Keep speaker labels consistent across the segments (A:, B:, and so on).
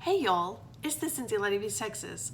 A: Hey y'all, it's the Cincy Lady of East Texas.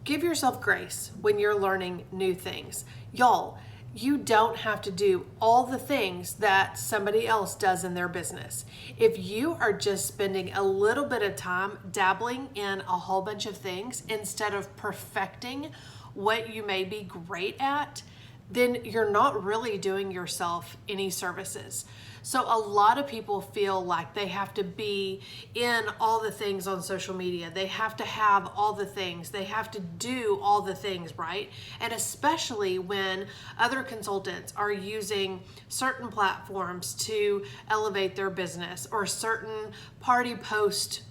A: Give yourself grace when you're learning new things. Y'all, you don't have to do all the things that somebody else does in their business. If you are just spending a little bit of time dabbling in a whole bunch of things instead of perfecting what you may be great at, then you're not really doing yourself any services. So a lot of people feel like they have to be in all the things on social media. They have to have all the things. They have to do all the things, right? And especially when other consultants are using certain platforms to elevate their business or certain party post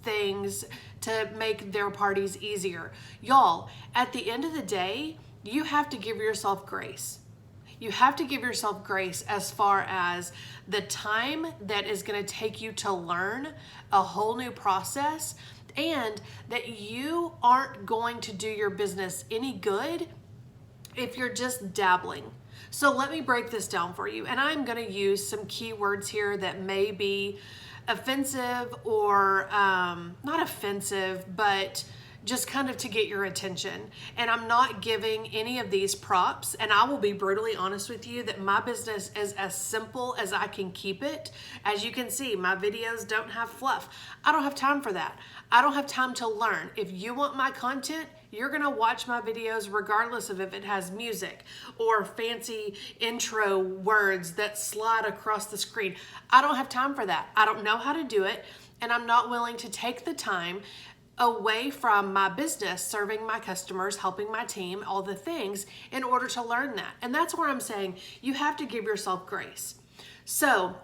A: things to make their parties easier. Y'all, at the end of the day, you have to give yourself grace. You have to give yourself grace as far as the time that is going to take you to learn a whole new process, and that you aren't going to do your business any good if you're just dabbling. So let me break this down for you. And I'm going to use some keywords here that may be offensive or not offensive, but just kind of to get your attention. And I'm not giving any of these props. And I will be brutally honest with you that my business is as simple as I can keep it. As you can see, my videos don't have fluff. I don't have time for that. I don't have time to learn. If you want my content, you're gonna watch my videos regardless of if it has music or fancy intro words that slide across the screen. I don't have time for that. I don't know how to do it, and I'm not willing to take the time away from my business, serving my customers, helping my team, all the things in order to learn that. And that's where I'm saying you have to give yourself grace. So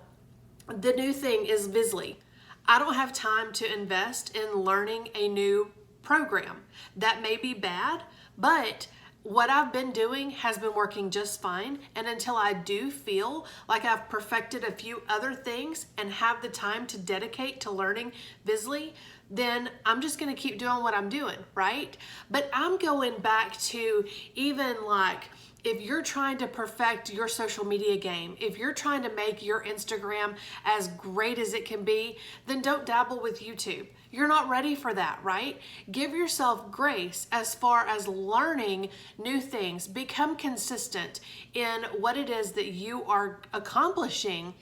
A: the new thing is Visly. I don't have time to invest in learning a new program. That may be bad, but what I've been doing has been working just fine. And until I do feel like I've perfected a few other things and have the time to dedicate to learning Visly, then I'm just going to keep doing what I'm doing, right? But I'm going back to even like, if you're trying to perfect your social media game, if you're trying to make your Instagram as great as it can be, then don't dabble with YouTube. You're not ready for that, right? Give yourself grace as far as learning new things. Become consistent in what it is that you are accomplishing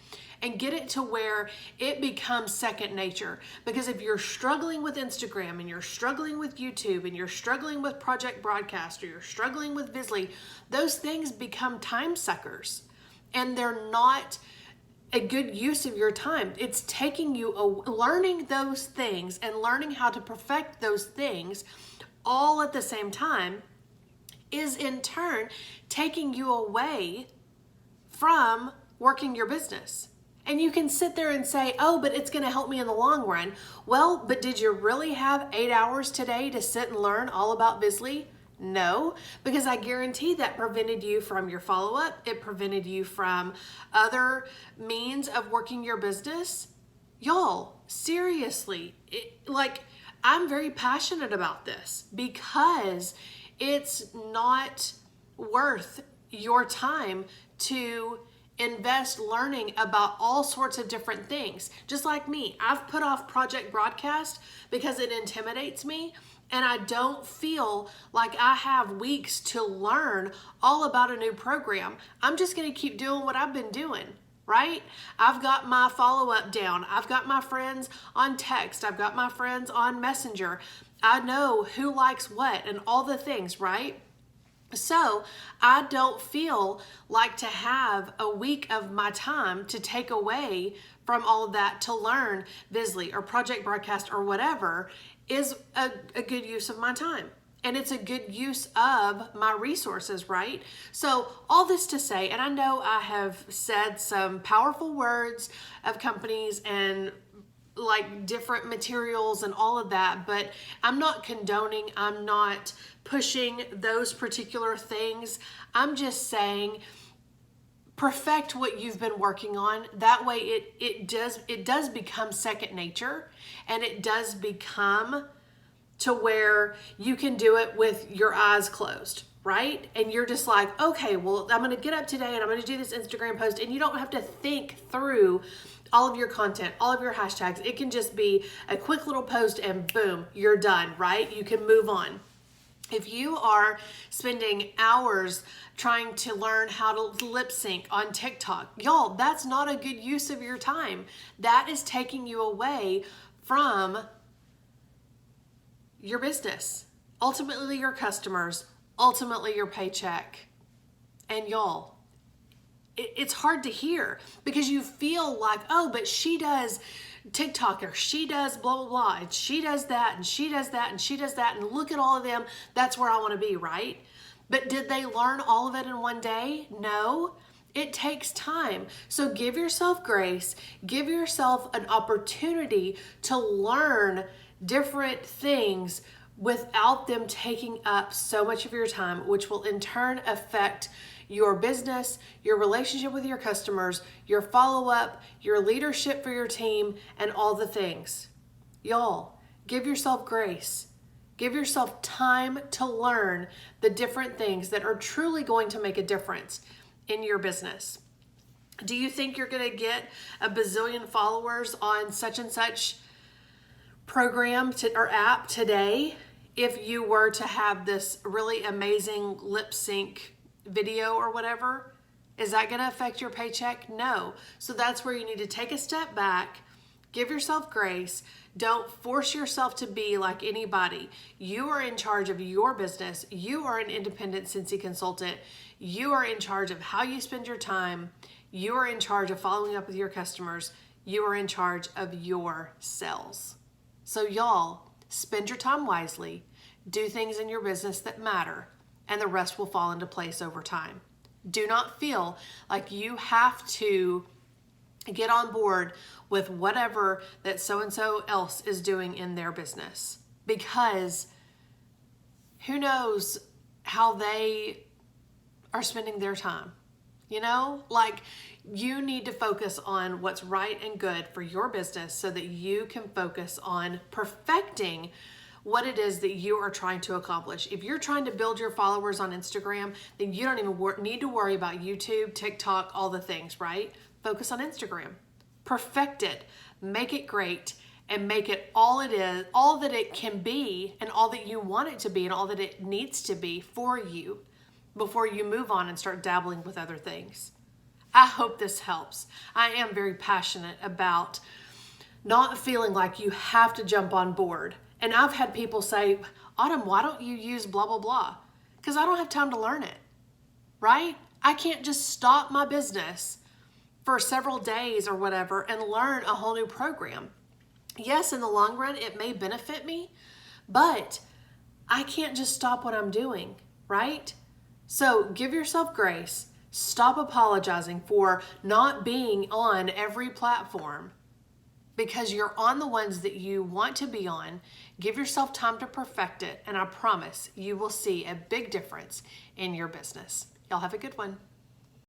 A: and get it to where it becomes second nature. Because if you're struggling with Instagram and you're struggling with YouTube and you're struggling with Project Broadcast or you're struggling with Visly, those things become time suckers and they're not a good use of your time. It's taking you learning those things and learning how to perfect those things all at the same time is in turn taking you away from working your business. And you can sit there and say, oh, but it's going to help me in the long run. Well, but did you really have 8 hours today to sit and learn all about Visly? No, because I guarantee that prevented you from your follow-up. It prevented you from other means of working your business. Y'all, seriously, I'm very passionate about this because it's not worth your time to invest learning about all sorts of different things. Just like me, I've put off Project Broadcast because it intimidates me and I don't feel like I have weeks to learn all about a new program. I'm just gonna keep doing what I've been doing, right? I've got my follow-up down. I've got my friends on text. I've got my friends on Messenger. I know who likes what and all the things, right? So I don't feel like to have a week of my time to take away from all of that to learn Visly or Project Broadcast or whatever is a good use of my time. And it's a good use of my resources, right? So all this to say, and I know I have said some powerful words of companies and like different materials and all of that, but I'm not condoning, I'm not pushing those particular things. I'm just saying perfect what you've been working on. That way it does become second nature, and it does become to where you can do it with your eyes closed, right? And you're just like, okay, well, I'm going to get up today and I'm going to do this Instagram post, and you don't have to think through all of your content, all of your hashtags. It can just be a quick little post and boom, you're done, right? You can move on. If you are spending hours trying to learn how to lip sync on TikTok, y'all, that's not a good use of your time. That is taking you away from your business, ultimately your customers, ultimately your paycheck. And y'all, it's hard to hear because you feel like, oh, but she does TikTok, or she does blah, blah, blah, and she does that, and she does that, and she does that, and look at all of them. That's where I want to be, right? But did they learn all of it in one day? No. It takes time. So give yourself grace. Give yourself an opportunity to learn different things without them taking up so much of your time, which will in turn affect your business, your relationship with your customers, your follow-up, your leadership for your team, and all the things. Y'all, give yourself grace. Give yourself time to learn the different things that are truly going to make a difference in your business. Do you think you're going to get a bazillion followers on such and such program or app today if you were to have this really amazing lip sync video or whatever? Is that going to affect your paycheck? No. So that's where you need to take a step back, give yourself grace. Don't force yourself to be like anybody. You are in charge of your business. You are an independent Scentsy consultant. You are in charge of how you spend your time. You are in charge of following up with your customers. You are in charge of your sales. So y'all, spend your time wisely. Do things in your business that matter, and the rest will fall into place over time. Do not feel like you have to get on board with whatever that so-and-so else is doing in their business, because who knows how they are spending their time. You know, like, you need to focus on what's right and good for your business so that you can focus on perfecting what it is that you are trying to accomplish. If you're trying to build your followers on Instagram, then you don't even need to worry about YouTube, TikTok, all the things, right? Focus on Instagram. Perfect it. Make it great. And make it all it is, all that it can be, and all that you want it to be, and all that it needs to be for you before you move on and start dabbling with other things. I hope this helps. I am very passionate about not feeling like you have to jump on board. And I've had people say, Autumn, why don't you use blah, blah, blah? Because I don't have time to learn it, right? I can't just stop my business for several days or whatever and learn a whole new program. Yes, in the long run, it may benefit me, but I can't just stop what I'm doing, right? So give yourself grace. Stop apologizing for not being on every platform, because you're on the ones that you want to be on. Give yourself time to perfect it, and I promise you will see a big difference in your business. Y'all have a good one.